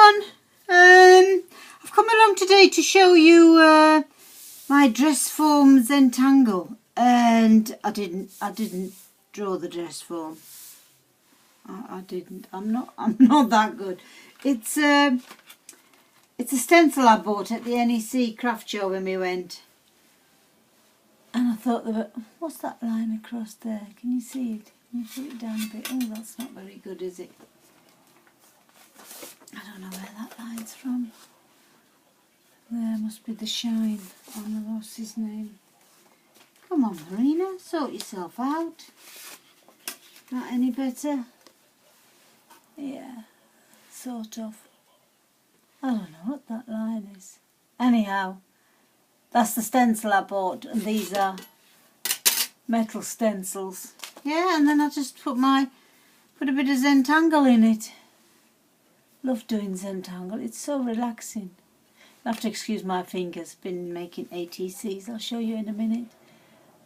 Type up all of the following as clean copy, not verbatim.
everyone. I've come along today to show you my dress form Zentangle, and I didn't draw the dress form. I didn't. I'm not that good. It's a stencil I bought at the NEC craft show when we went, and I thought what's that line across there? Can you see it? Can you put it down a bit? Oh, that's not very good, is it? I don't know where that line's from. There must be the shine on the what's his name. Come on, Marina, sort yourself out. Not any better? Yeah, sort of. I don't know what that line is. Anyhow, that's the stencil I bought, and these are metal stencils. Yeah, and then I just put a bit of Zentangle in it. Love doing Zentangle. It's so relaxing. You'll have to excuse my fingers. Been making ATCs. I'll show you in a minute.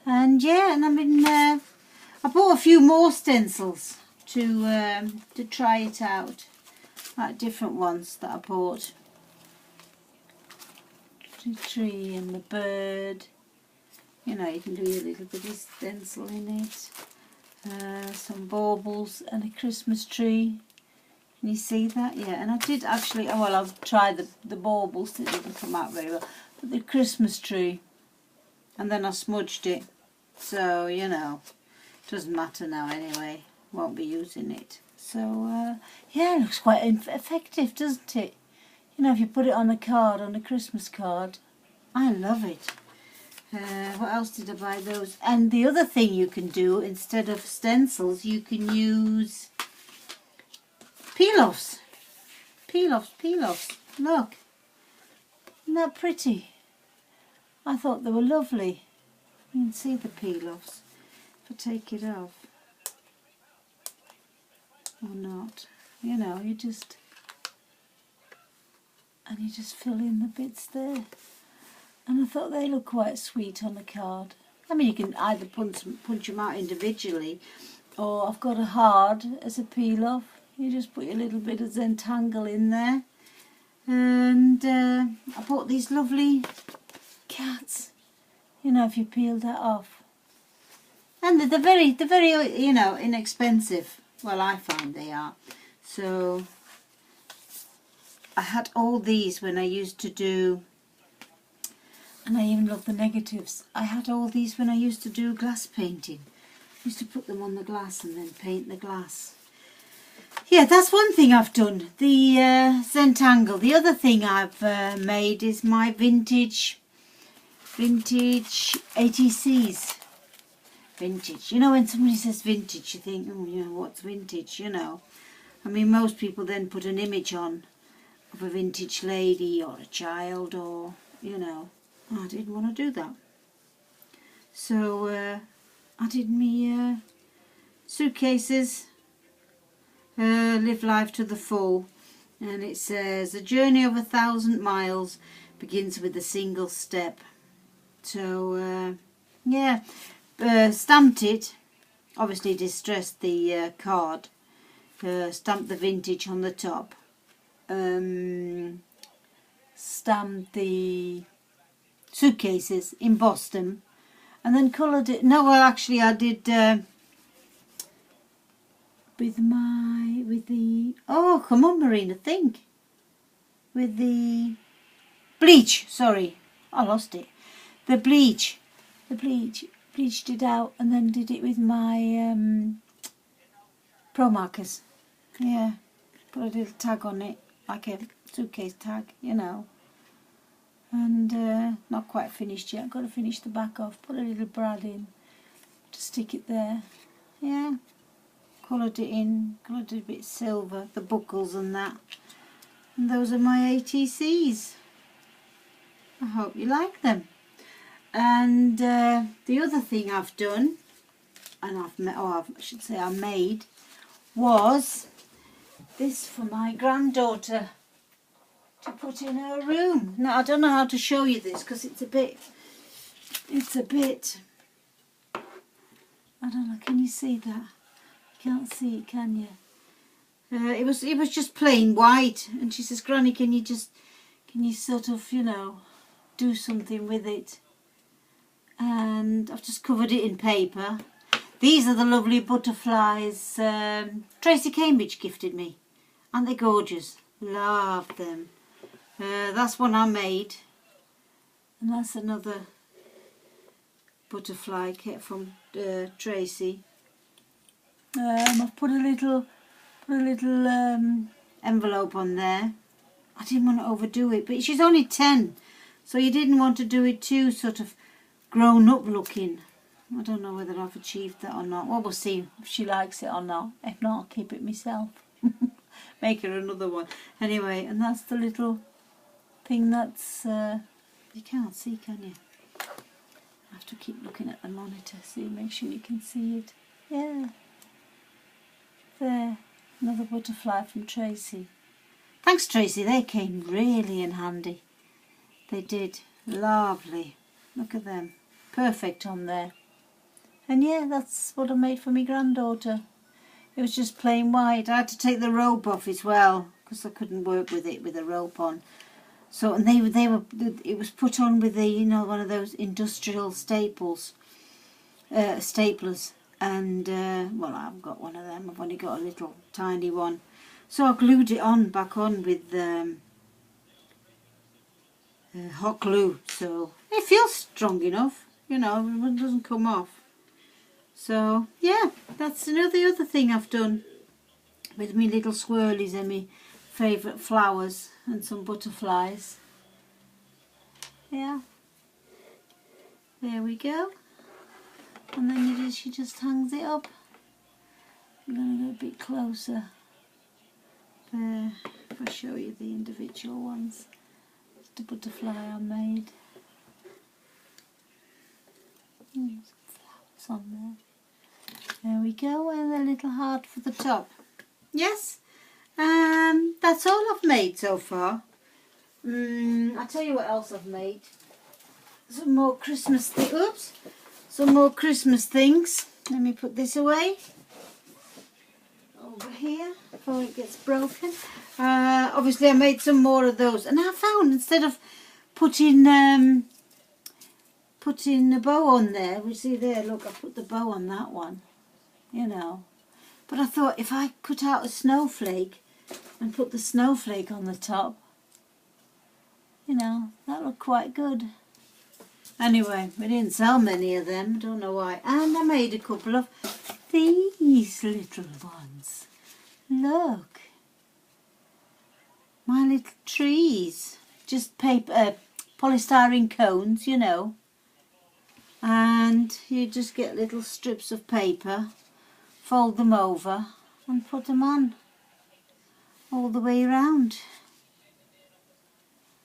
And yeah, and I bought a few more stencils to try it out. Like different ones that I bought. The tree and the bird. You know, you can do a little bit of stencil in it. Some baubles and a Christmas tree. Can you see that? Yeah, and I did actually, well, I've tried the baubles, it didn't come out very well, but the Christmas tree, and then I smudged it, so, you know, doesn't matter now anyway, won't be using it. So, yeah, it looks quite effective, doesn't it? You know, if you put it on a card, on a Christmas card, I love it. What else did I buy? Those, and the other thing you can do, instead of stencils, you can use peel-offs. Peel-offs. Look. Isn't that pretty? I thought they were lovely. You can see the peel-offs. If I take it off. Or not. You know, you just fill in the bits there. And I thought they look quite sweet on a card. I mean, you can either punch them out individually, or I've got a hard as a peel-off. You just put a little bit of Zentangle in there. And I bought these lovely cats. You know, if you peel that off. And they're very, you know, inexpensive. Well, I find they are. So, I had all these when I used to do, and I even love the negatives. I had all these when I used to do glass painting. I used to put them on the glass and then paint the glass. Yeah, that's one thing I've done, the Zentangle. The other thing I've made is my vintage ATCs. Vintage. You know, when somebody says vintage, you think, oh, you know, what's vintage, you know. I mean, most people then put an image on of a vintage lady or a child or, you know. I didn't want to do that. So, I did me suitcases. Live life to the full, and it says a journey of 1,000 miles begins with a single step. So yeah, stamped it, obviously distressed the card, stamped the vintage on the top, stamped the suitcases, embossed them, and then coloured it. No, well, actually I did with the, oh, come on, Marina, think. With the bleach, sorry, I lost it. The bleached it out, and then did it with my pro markers. Yeah, put a little tag on it, like a suitcase tag, you know. And not quite finished yet, got to finish the back off, put a little brad in to stick it there. Yeah. Coloured it in, coloured it a bit silver, the buckles and that. And those are my ATCs. I hope you like them. And the other thing I've done, and I should say I made, was this for my granddaughter to put in her room. Now, I don't know how to show you this because it's a bit, I don't know, can you see that? You can't see it, can you? It was just plain white, and she says, Granny, can you sort of, do something with it? And I've just covered it in paper. These are the lovely butterflies Tracy Cambridge gifted me. Aren't they gorgeous? Love them. That's one I made, and that's another butterfly kit from Tracy. I've put a little envelope on there. I didn't want to overdo it, but she's only 10, so you didn't want to do it too sort of grown up looking. I don't know whether I've achieved that or not. Well, we'll see if she likes it or not. If not, I'll keep it myself. Make her another one. Anyway, and that's the little thing that's... you can't see, can you? I have to keep looking at the monitor, make sure you can see it. Yeah. There. Another butterfly from Tracy. Thanks, Tracy. They came really in handy. They did. Lovely. Look at them. Perfect on there. And yeah, that's what I made for my granddaughter. It was just plain white. I had to take the rope off as well, because I couldn't work with it with the rope on. So, and it was put on with the, one of those industrial staplers. And, well, I haven't got one of them. I've only got a little tiny one. So I glued it back on with hot glue. So it feels strong enough, it doesn't come off. So, yeah, that's another other thing I've done with me little swirlies and my favourite flowers and some butterflies. Yeah. There we go. And then she just hangs it up. I'm going to go a bit closer. There, if I show you the individual ones. It's the butterfly I made. Some flowers on there. There we go, and a little heart for the top. Yes, that's all I've made so far. I'll tell you what else I've made. Some more Christmas things. Oops. Some more Christmas things. Let me put this away. Over here before it gets broken. Obviously I made some more of those. And I found instead of putting a bow on there, we see there, look, I put the bow on that one. But I thought if I cut out a snowflake and put the snowflake on the top, that looked quite good. Anyway, we didn't sell many of them, don't know why. And I made a couple of these little ones. Look. My little trees. Just paper, polystyrene cones, And you just get little strips of paper, fold them over and put them on all the way around.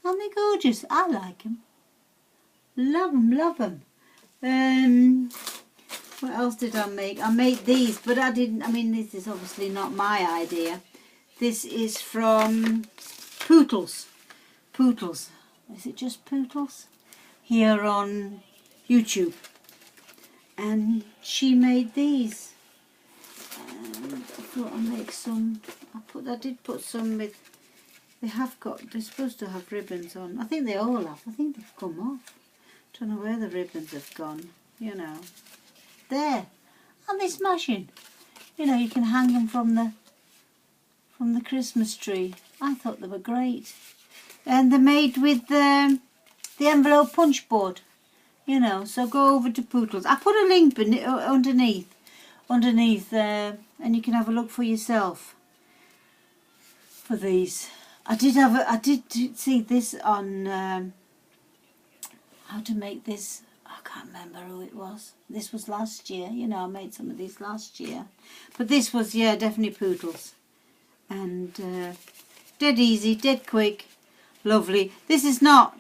Aren't they gorgeous? I like them. Love them, love them. What else did I make? I made these, but I didn't, this is obviously not my idea. This is from Pootles. Pootles. Is it just Pootles? Here on YouTube. And she made these. And I thought I'd make some. I did put some with, they're supposed to have ribbons on. I think they all have. I think they've come off. Don't know where the ribbons have gone, There. Aren't they smashing? You can hang them from the Christmas tree. I thought they were great. And they're made with the envelope punch board. So go over to Pootles. I put a link underneath and you can have a look for yourself for these. I did see this on how to make this. I can't remember who it was. This was last year. I made some of these last year. But this was, yeah, definitely Pootles. And dead easy, dead quick, lovely. This is not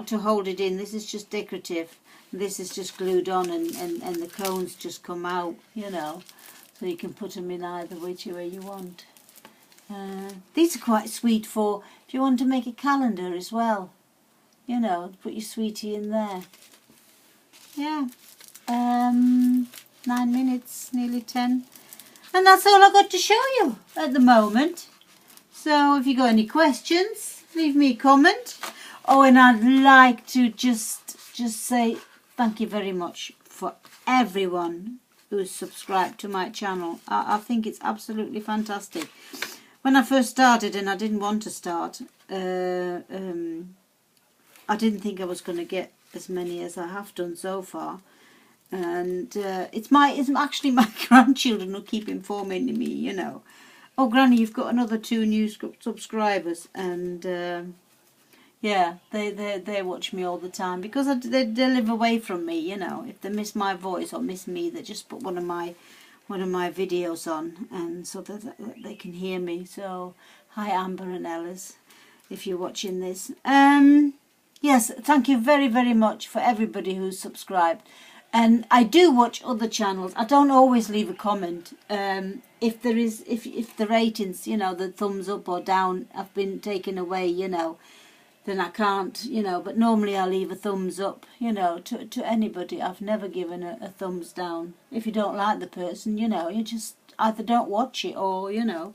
to hold it in. This is just decorative. This is just glued on, and the cones just come out, so you can put them in either which way you want. These are quite sweet for if you want to make a calendar as well. Put your sweetie in there. Yeah. 9 minutes, nearly 10. And that's all I got to show you at the moment. So if you got any questions, leave me a comment. Oh, and I'd like to just say thank you very much for everyone who's subscribed to my channel. I think it's absolutely fantastic. When I first started, and I didn't want to start, I didn't think I was going to get as many as I have done so far. And it's actually my grandchildren who keep informing me, you know. Oh, Granny, you've got another 2 new subscribers, and yeah, they watch me all the time because they live away from me, you know. If they miss my voice or miss me, they just put one of my videos on, and so that they can hear me. So, hi Amber and Ellis, if you're watching this. Yes, thank you very, very much for everybody who's subscribed. And I do watch other channels. I don't always leave a comment. If the ratings, you know, the thumbs up or down have been taken away, you know, then I can't, you know. But normally I leave a thumbs up, you know, to anybody. I've never given a thumbs down. If you don't like the person, you know, you just either don't watch it or, you know.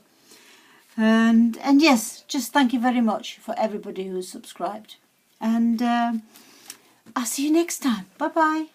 And yes, just thank you very much for everybody who's subscribed. And I'll see you next time. Bye-bye.